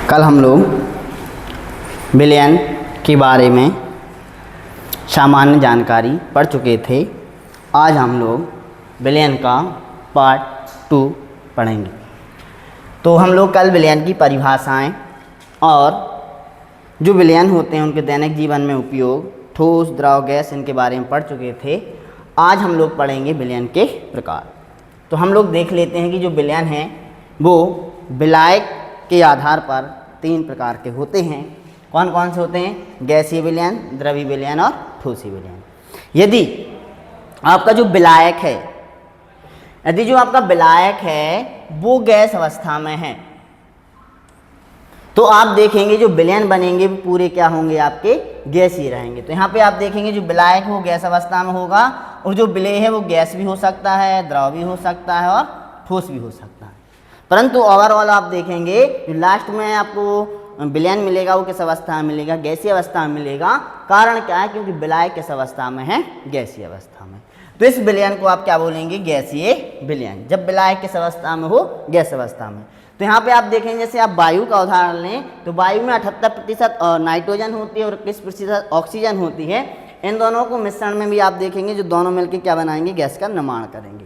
कल हम लोग विलयन के बारे में सामान्य जानकारी पढ़ चुके थे। आज हम लोग विलयन का पार्ट 2 पढ़ेंगे। तो हम लोग कल विलयन की परिभाषाएं और जो विलयन होते हैं उनके दैनिक जीवन में उपयोग, ठोस, द्रव, गैस, इनके बारे में पढ़ चुके थे। आज हम लोग पढ़ेंगे विलयन के प्रकार। तो हम लोग देख लेते हैं कि जो विलयन है वो विलायक के आधार पर 3 प्रकार के होते हैं। कौन कौन से होते हैं? गैसीय विलयन, द्रवीय विलयन और ठोसीय विलयन। यदि आपका जो विलायक है, वो गैस अवस्था में है तो आप देखेंगे जो विलयन बनेंगे वो पूरे क्या होंगे, आपके गैसीय रहेंगे। तो यहाँ पे आप देखेंगे जो विलायक वो गैस अवस्था में होगा और जो विलेय है वो गैस भी हो सकता है, द्रव भी हो सकता है और ठोस भी हो सकता है। परंतु ओवरऑल आप देखेंगे जो लास्ट में आपको विलयन मिलेगा वो किस अवस्था में मिलेगा? गैसीय अवस्था में मिलेगा। कारण क्या है? क्योंकि विलायक किस अवस्था में है? गैसीय अवस्था में। तो इस विलयन को आप क्या बोलेंगे? गैसीय विलयन। जब विलायक किस अवस्था में हो? गैस अवस्था में। तो यहाँ पे आप देखेंगे जैसे आप वायु का उदाहरण लें तो वायु में 78% नाइट्रोजन होती है और 21% ऑक्सीजन होती है। इन दोनों को मिश्रण में भी आप देखेंगे जो दोनों मिलकर क्या बनाएंगे? गैस का निर्माण करेंगे।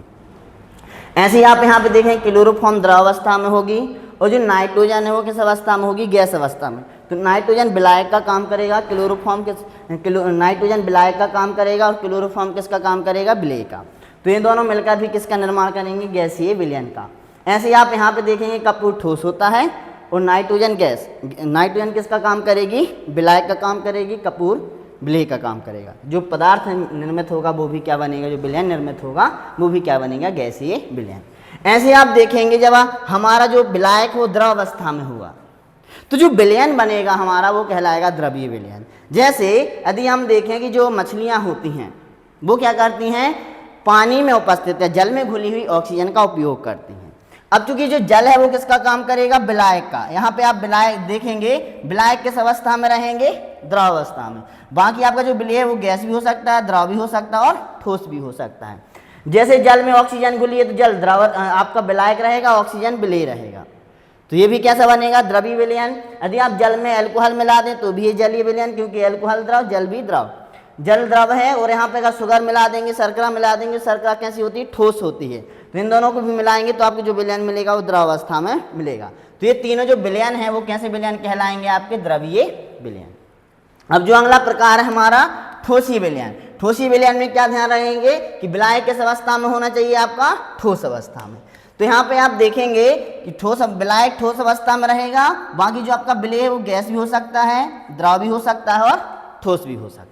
ऐसे ही आप यहाँ पे देखें क्लोरोफॉर्म द्रव अवस्था में होगी और जो नाइट्रोजन है वो किस अवस्था में होगी? गैस अवस्था में। तो नाइट्रोजन विलायक का काम करेगा, नाइट्रोजन विलायक का काम करेगा और क्लोरोफॉर्म किसका काम करेगा? विलेय का। तो ये दोनों मिलकर भी किसका निर्माण करेंगे? गैसीय विलयन का। ऐसे ही आप यहाँ पे देखेंगे कपूर ठोस होता है और नाइट्रोजन गैस, नाइट्रोजन किसका काम करेगी? विलायक का काम करेगी, कपूर विलेय का काम करेगा। जो पदार्थ निर्मित होगा वो भी क्या बनेगा? जो विलयन निर्मित होगा वो भी क्या बनेगा? गैसीय विलयन। ऐसे आप देखेंगे जब हमारा जो विलायक वो द्रव अवस्था में हुआ तो जो विलयन बनेगा हमारा वो कहलाएगा द्रवीय विलयन। जैसे यदि हम देखें कि जो मछलियाँ होती हैं वो क्या करती हैं? पानी में उपस्थित है जल में घुली हुई ऑक्सीजन का उपयोग करती हैं। अब चूंकि जो जल है वो किसका काम करेगा? विलायक का। यहाँ पे आप विलायक देखेंगे, विलायक किस अवस्था में रहेंगे? द्रव अवस्था में। बाकी आपका जो विलेय है वो गैस भी हो सकता है, द्रव भी हो सकता है और ठोस भी हो सकता है। जैसे जल में ऑक्सीजन घुली है तो जल द्रव आपका विलायक रहेगा, ऑक्सीजन विलेय रहेगा। तो ये भी कैसा बनेगा? द्रवीय विलयन। यदि आप जल में अल्कोहल मिला दें तो भी ये जलीय विलयन, क्योंकि अल्कोहल द्रव, जल भी द्रव। जल द्रव है और यहाँ पे अगर शुगर मिला देंगे, शर्करा मिला देंगे, शर्करा कैसी होती है? ठोस होती है। तो इन दोनों को भी मिलाएंगे तो आपको जो विलयन मिलेगा वो द्रव अवस्था में मिलेगा। तो ये तीनों जो विलयन है वो कैसे विलयन कहलाएंगे? आपके द्रवीय विलयन। अब जो अगला प्रकार है हमारा ठोसीय विलयन। ठोसीय विलयन में क्या ध्यान रखेंगे कि विलायक किस अवस्था में होना चाहिए? आपका ठोस अवस्था में। तो यहाँ पे आप देखेंगे कि विलायक ठोस अवस्था में रहेगा। बाकी जो आपका विलेय है वो गैस भी हो सकता है, द्रव भी हो सकता है और ठोस भी हो सकता है।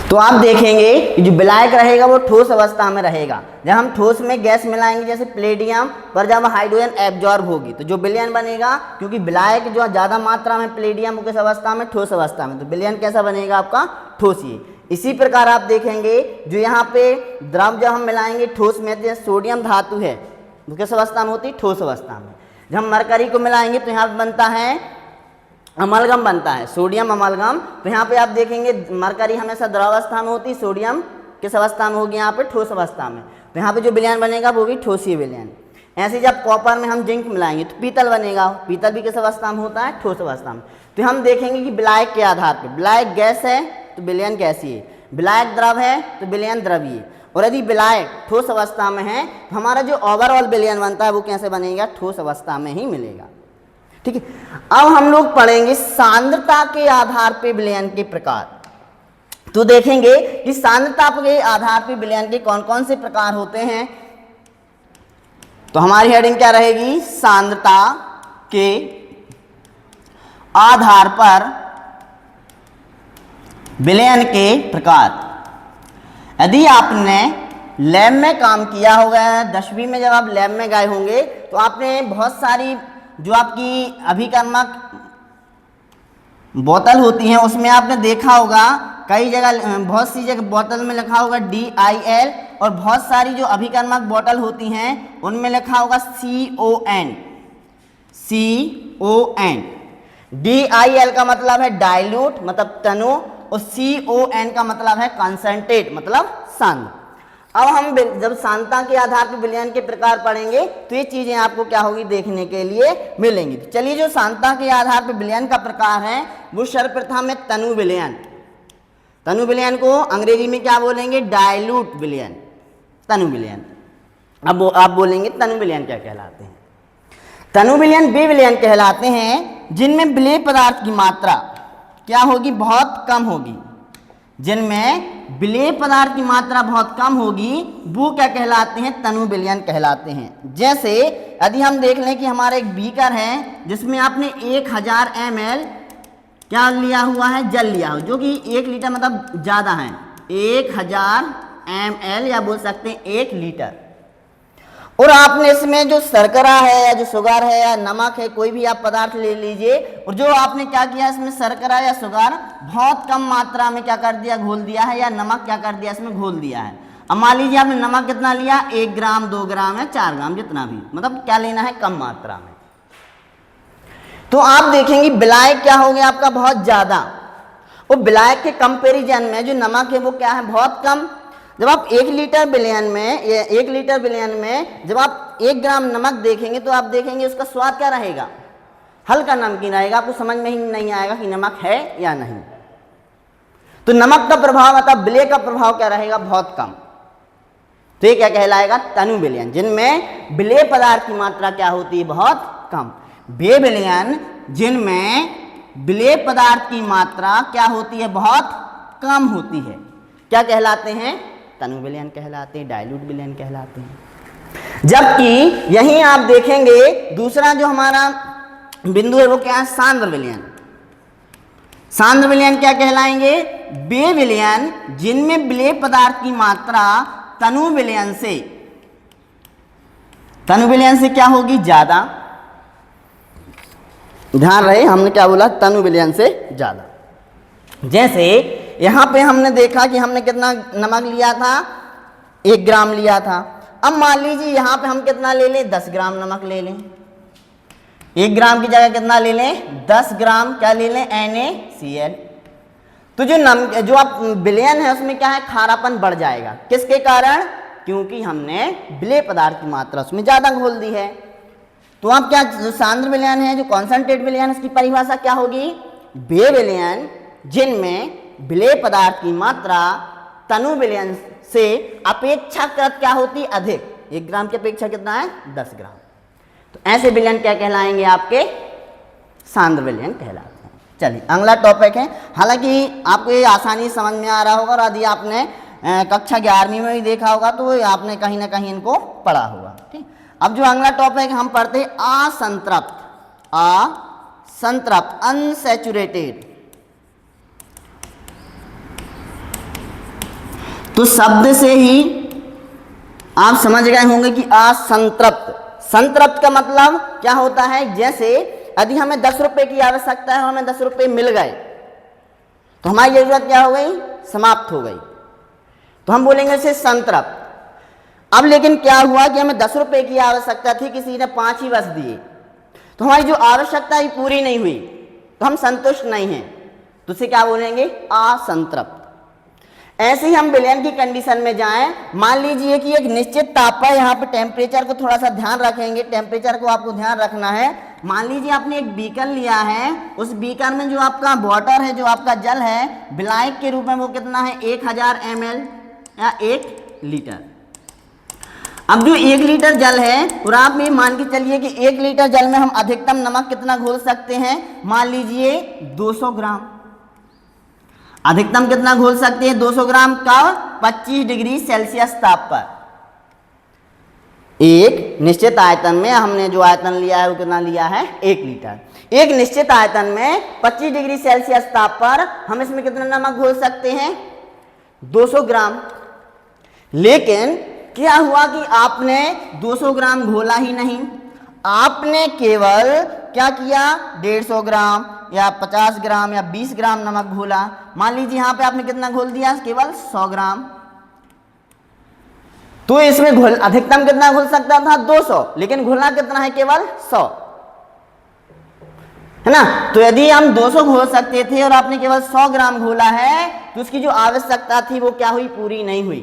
तो आप देखेंगे कि जो विलायक रहेगा वो ठोस अवस्था में रहेगा। जब हम ठोस में गैस मिलाएंगे जैसे प्लेटियम पर, जब हाइड्रोजन एब्जॉर्ब होगी तो जो विलयन बनेगा, क्योंकि विलायक जो ज़्यादा मात्रा में प्लेटियम किस अवस्था में? ठोस अवस्था में। तो विलयन कैसा बनेगा? आपका ठोसीय। इसी प्रकार आप देखेंगे जो यहाँ पे द्रव जब हम मिलाएंगे ठोस में, जैसे सोडियम धातु है वो किस अवस्था में होती है? ठोस अवस्था में। जब हम मरकरी को मिलाएंगे तो यहाँ बनता है अमलगम बनता है, सोडियम अमलगम। तो यहाँ पे आप देखेंगे मरकरी हमेशा द्रव अवस्था में होती है, सोडियम किस अवस्था में होगी? यहाँ पे ठोस अवस्था में। तो यहाँ पे जो विलयन बनेगा वो भी ठोसीय विलयन। ऐसे जब कॉपर में हम जिंक मिलाएंगे तो पीतल बनेगा, पीतल भी किस अवस्था में होता है? ठोस अवस्था में। तो हम देखेंगे कि विलायक के आधार पर, विलायक गैस है तो विलयन गैसीय, विलायक द्रव है तो विलयन द्रवीय, और यदि विलायक ठोस अवस्था में है तो हमारा जो ओवरऑल विलयन बनता है वो कैसे बनेगा? ठोस अवस्था में ही मिलेगा। ठीक है। अब हम लोग पढ़ेंगे सांद्रता के आधार पे विलयन के प्रकार। तो देखेंगे कि सांद्रता के आधार पे विलयन के कौन कौन से प्रकार होते हैं। तो हमारी हेडिंग क्या रहेगी? सांद्रता के आधार पर विलयन के प्रकार। यदि आपने लैब में काम किया होगा, 10वीं में जब आप लैब में गए होंगे तो आपने बहुत सारी जो आपकी अभिकर्मक बोतल होती हैं उसमें आपने देखा होगा कई जगह, बहुत सी जगह बोतल में लिखा होगा DIL, और बहुत सारी जो अभिकर्मक बोतल होती हैं उनमें लिखा होगा CON। DIL का मतलब है डाइल्यूट मतलब तनु, और CON का मतलब है कंसंट्रेट मतलब सांद्र। अब हम जब सांद्रता के आधार पर विलयन के प्रकार पढ़ेंगे तो ये चीजें आपको क्या होगी देखने के लिए मिलेंगी। चलिए, जो सांद्रता के आधार पर विलयन का प्रकार है वो सर्वप्रथम है तनु विलयन। तनु विलयन को अंग्रेजी में क्या बोलेंगे? डाइल्यूट विलयन, तनु विलयन। अब आप बोलेंगे तनु विलयन क्या कहलाते हैं? तनु विलयन वे विलयन कहलाते हैं जिनमें विलेय पदार्थ की मात्रा क्या होगी? बहुत कम होगी। जिनमें विलेय पदार्थ की मात्रा बहुत कम होगी वो क्या कहलाते हैं? तनु विलयन कहलाते हैं। जैसे यदि हम देख लें कि हमारा एक बीकर है जिसमें आपने 1000 ml क्या लिया हुआ है? जल लिया हो, जो कि 1 लीटर मतलब ज़्यादा है, 1000 ml या बोल सकते हैं 1 लीटर। और आपने इसमें जो शर्करा है या जो शुगर है या नमक है, कोई भी आप पदार्थ ले लीजिए, और जो आपने क्या किया इसमें शर्करा या शुगर बहुत कम मात्रा में क्या कर दिया? घोल दिया है, या नमक क्या कर दिया इसमें? घोल दिया है। अब मान लीजिए आपने नमक कितना लिया? 1 ग्राम, 2 ग्राम या 4 ग्राम, जितना भी, मतलब क्या लेना है? कम मात्रा में। तो आप देखेंगे विलायक क्या हो गया आपका? बहुत ज्यादा। और विलायक के कंपेरिजन में जो नमक है वो क्या है? बहुत कम। जब आप 1 लीटर विलयन में जब आप 1 ग्राम नमक देखेंगे तो आप देखेंगे उसका स्वाद क्या रहेगा? हल्का नमकीन रहेगा, आपको समझ में ही नहीं आएगा कि नमक है या नहीं। तो नमक का प्रभाव अर्थात विलेय का प्रभाव क्या रहेगा? बहुत कम। तो ये क्या कहलाएगा? तनु विलयन, जिनमें विलेय पदार्थ की मात्रा क्या होती है? बहुत कम। वे विलयन जिनमें विलेय पदार्थ की मात्रा क्या होती है? बहुत कम होती है, क्या कहलाते हैं? तनु विलयन कहलाते हैं, डाइल्यूट विलयन कहलाते हैं। जबकि यहीं आप देखेंगे दूसरा जो हमारा बिंदु है वो क्या है? सांद्र विलयन। सांद्र विलयन क्या कहलाएंगे? वे विलयन जिनमें विलेय पदार्थ की मात्रा तनु विलयन से क्या होगी? ज्यादा। ध्यान रहे, हमने क्या बोला? तनु विलयन से ज्यादा। जैसे यहां पे हमने देखा कि हमने कितना नमक लिया था? 1 ग्राम लिया था। अब मान लीजिए यहां पे हम कितना ले लें? 10 ग्राम नमक ले लें। 1 ग्राम की जगह कितना ले लें? 10 ग्राम क्या ले लें? NaCl। तो जो आप विलयन है उसमें क्या है? खारापन बढ़ जाएगा। किसके कारण? क्योंकि हमने विलेय पदार्थ की मात्रा उसमें ज्यादा घोल दी है। तो आप क्या, जो सांद्र विलयन है, जो कॉन्सेंट्रेट विलयन, उसकी परिभाषा क्या होगी? वे विलयन जिनमें विलेय पदार्थ की मात्रा तनु विलयन से अपेक्षाकृत क्या होती? अधिक। 1 ग्राम की अपेक्षा कितना है? 10 ग्राम। तो ऐसे विलयन क्या कहलाएंगे? आपके सांद्र विलयन कहलाते हैं। चलिए, अगला टॉपिक है। हालांकि आपको ये आसानी समझ में आ रहा होगा, और यदि आपने कक्षा 11वीं में भी देखा होगा तो आपने कहीं ना कहीं इनको पढ़ा होगा। ठीक। अब जो अगला टॉपिक हम पढ़ते हैं असंतृप्त, अनसैचुरेटेड। तो शब्द से ही आप समझ गए होंगे कि असंतृप्त। संतृप्त का मतलब क्या होता है? जैसे यदि हमें 10 रुपए की आवश्यकता है और हमें 10 रुपए मिल गए तो हमारी जरूरत क्या हो गई? समाप्त हो गई। तो हम बोलेंगे इसे संतृप्त। अब लेकिन क्या हुआ कि हमें 10 रुपए की आवश्यकता थी, किसी ने 5 ही बस दिए, तो हमारी जो आवश्यकता है पूरी नहीं हुई, तो हम संतुष्ट नहीं हैं, तो उसे क्या बोलेंगे? असंतृप्त। ऐसे ही हम विलयन की कंडीशन में जाएं, मान लीजिए कि एक निश्चित ताप पर, यहाँ पे टेम्परेचर को थोड़ा सा ध्यान रखेंगे, टेम्परेचर को आपको ध्यान रखना है। मान लीजिए आपने एक बीकर लिया है, उस बीकर में जो आपका वाटर है, जो आपका जल है, विलायक के रूप में वो कितना है? 1000 ml या 1 लीटर। अब जो 1 लीटर जल है, और आप ये मान के चलिए कि 1 लीटर जल में हम अधिकतम नमक कितना घोल सकते हैं? मान लीजिए 200 ग्राम। अधिकतम कितना घोल सकते हैं? 200 ग्राम का 25 डिग्री सेल्सियस ताप पर। एक निश्चित आयतन में हमने जो आयतन लिया है वो कितना लिया है? 1 लीटर। एक निश्चित आयतन में 25 डिग्री सेल्सियस ताप पर हम इसमें कितना नमक घोल सकते हैं? 200 ग्राम। लेकिन क्या हुआ कि आपने 200 ग्राम घोला ही नहीं, आपने केवल क्या किया? 150 ग्राम या 50 ग्राम या 20 ग्राम नमक घोला। मान लीजिए यहां पे आपने कितना घोल दिया? केवल 100 ग्राम। तो इसमें घोल अधिकतम कितना घोल सकता था? 200, लेकिन घोलना कितना है? केवल 100, है ना। तो यदि हम 200 घोल सकते थे और आपने केवल 100 ग्राम घोला है, तो उसकी जो आवश्यकता थी वो क्या हुई? पूरी नहीं हुई।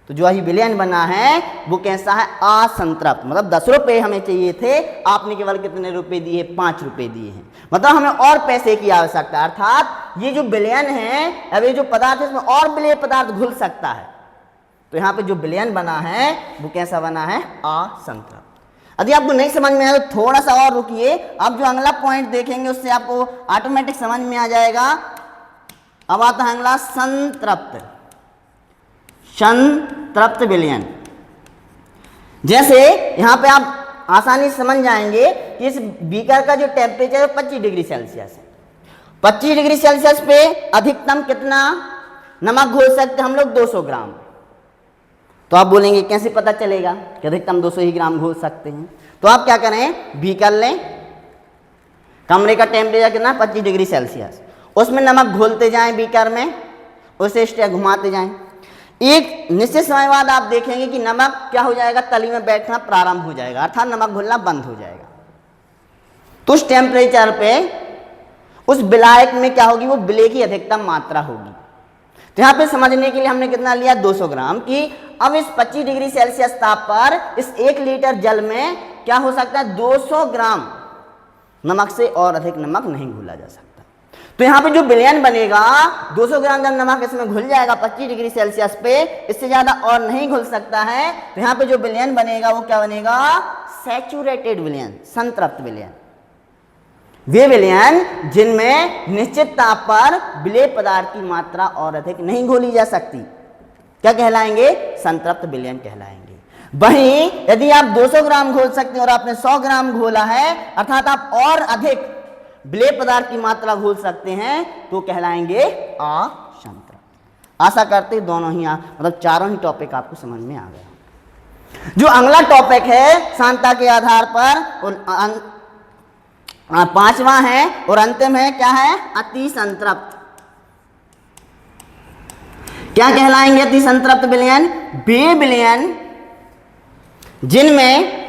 तो जो ही विलयन बना है वो कैसा है, असंतृप्त। मतलब 10 रुपये हमें चाहिए थे, आपने केवल कितने रुपए दिए, 5 रुपये दिए हैं, मतलब हमें और पैसे की आवश्यकता। अर्थात ये जो विलयन है, अब ये जो पदार्थ है इसमें और विलेय पदार्थ घुल सकता है, तो यहाँ पे जो विलयन बना है वो कैसा बना है, असंतृप्त। यदि आपको नहीं समझ में आया तो थोड़ा सा और रुकिए, अब जो अगला पॉइंट देखेंगे उससे आपको ऑटोमेटिक समझ में आ जाएगा। अब आता है अगला संतृप्त, संतृप्त विलयन। जैसे यहां पे आप आसानी से समझ जाएंगे कि इस बीकर का जो टेम्परेचर है 25 डिग्री सेल्सियस है। 25 डिग्री सेल्सियस पे अधिकतम कितना नमक घोल सकते हम लोग, 200 ग्राम। तो आप बोलेंगे कैसे पता चलेगा कि अधिकतम 200 ही ग्राम घोल सकते हैं। तो आप क्या करें, बीकर लें, कमरे का टेम्परेचर कितना, 25 डिग्री सेल्सियस, उसमें नमक घोलते जाएं बीकर में, उसे स्टेप घुमाते जाएं। एक निश्चित समय बाद आप देखेंगे कि नमक क्या हो जाएगा, तली में बैठना प्रारंभ हो जाएगा, अर्थात नमक घुलना बंद हो जाएगा। तो उस टेम्परेचर पे उस विलायक में क्या होगी, वो विलेय की अधिकतम मात्रा होगी। तो यहाँ पे समझने के लिए हमने कितना लिया, 200 ग्राम की। अब इस 25 डिग्री सेल्सियस ताप पर इस 1 लीटर जल में क्या हो सकता है, 200 ग्राम नमक से और अधिक नमक नहीं घुला जा सकता। तो यहाँ पे जो विलयन बनेगा, 200 ग्राम जब नमक इसमें घुल जाएगा 25 डिग्री सेल्सियस पे, इससे ज्यादा और नहीं घुल सकता है। तो यहाँ पे जो विलयन बनेगा वो क्या बनेगा, सैचुरेटेड विलयन, संतृप्त विलयन। वे विलयन जिनमें निश्चित ताप पर विलेय पदार्थ की मात्रा और अधिक नहीं घोली जा सकती, क्या कहलाएंगे, संतृप्त विलयन कहलाएंगे। वहीं यदि आप 200 ग्राम घोल सकते हैं और आपने 100 ग्राम घोला है, अर्थात आप और अधिक विलेय पदार्थ की मात्रा घोल सकते हैं, तो कहलाएंगे असंतृप्त। आशा करते दोनों ही मतलब चारों ही टॉपिक आपको समझ में आ गया। जो अगला टॉपिक है सांद्रता के आधार पर, और 5वां है और अंतिम है, क्या है, अति संतृप्त। क्या कहलाएंगे अति संतृप्त विलयन, वे विलयन जिनमें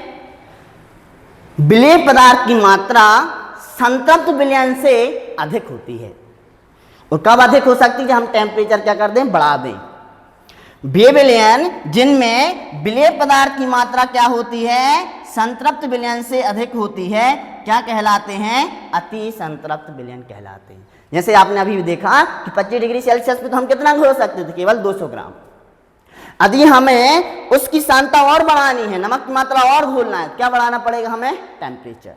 विलेय पदार्थ की मात्रा संतृप्त विलयन से अधिक होती है। और कब अधिक हो सकती है, जब हम टेम्परेचर क्या कर दें, बढ़ा दें। वे विलयन जिनमें विलेय पदार्थ की मात्रा क्या होती है, संतृप्त विलयन से अधिक होती है, क्या कहलाते हैं, अति संतृप्त विलयन कहलाते हैं। जैसे आपने अभी देखा कि 25 डिग्री सेल्सियस पे तो हम कितना घोल सकते थे, केवल 200 ग्राम। यदि हमें उसकी सांद्रता और बढ़ानी है, नमक की मात्रा और घोलना है, क्या बढ़ाना पड़ेगा हमें, टेम्परेचर।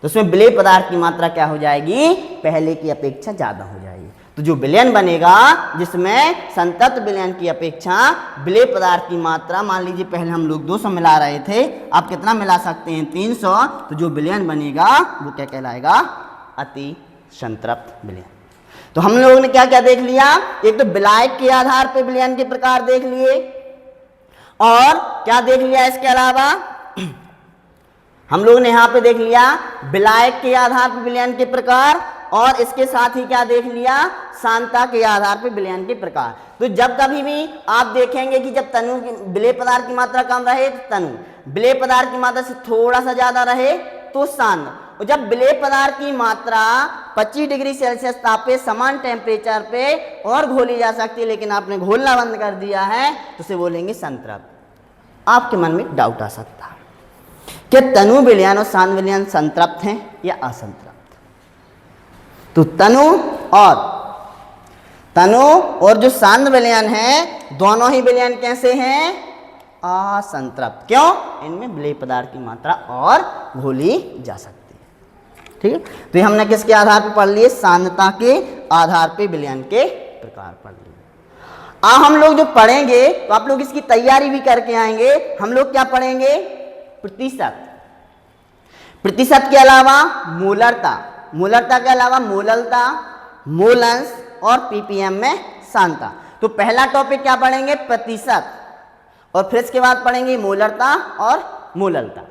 तो उसमें विलेय पदार्थ की मात्रा क्या हो जाएगी, पहले की अपेक्षा ज्यादा हो जाएगी। तो जो विलयन बनेगा जिसमें संतृप्त विलयन की अपेक्षा विलेय पदार्थ की मात्रा, मान लीजिए पहले हम लोग 200 मिला रहे थे, आप कितना मिला सकते हैं, 300, तो जो विलयन बनेगा वो क्या कहलाएगा, अति संतृप्त विलयन। तो हम लोगों ने क्या क्या देख लिया, एक तो विलायक के आधार पर विलयन के प्रकार देख लिए, और क्या देख लिया इसके अलावा, हम लोगों ने यहाँ पे देख लिया विलायक के आधार पर विलयन के प्रकार, और इसके साथ ही क्या देख लिया, सांद्रता के आधार पर विलयन के प्रकार। तो जब कभी भी आप देखेंगे कि जब तनु की विलेय पदार्थ की मात्रा कम रहे तो तनु, विलेय पदार्थ की मात्रा से थोड़ा सा ज्यादा रहे तो सांद्र, और जब विलेय पदार्थ की मात्रा 25 डिग्री सेल्सियस ताप पे समान टेम्परेचर पे और घोली जा सकती है, लेकिन आपने घोलना बंद कर दिया है, तो उसे बोलेंगे संतृप्त। आपके मन में डाउट आ सकता है कि तनु विलयन और सांद्र विलयन संतृप्त हैं या असंतृप्त। तो तनु और जो सांद्र विलयन है, दोनों ही विलयन कैसे हैं, असंतृप्त। क्यों, इनमें विलेय पदार्थ की मात्रा और घोली जा सकती है। ठीक है, तो ये हमने किसके आधार पर पढ़ लिए, सांद्रता के आधार पर विलयन के प्रकार पढ़ लिए। हम लोग जो पढ़ेंगे तो आप लोग इसकी तैयारी भी करके आएंगे। हम लोग क्या पढ़ेंगे, प्रतिशत, प्रतिशत के अलावा मोलरता, मोलरता के अलावा मोललता, मोलंश और पीपीएम में सांद्रता। तो पहला टॉपिक क्या पढ़ेंगे, प्रतिशत, और फिर इसके बाद पढ़ेंगे मोलरता और मोललता।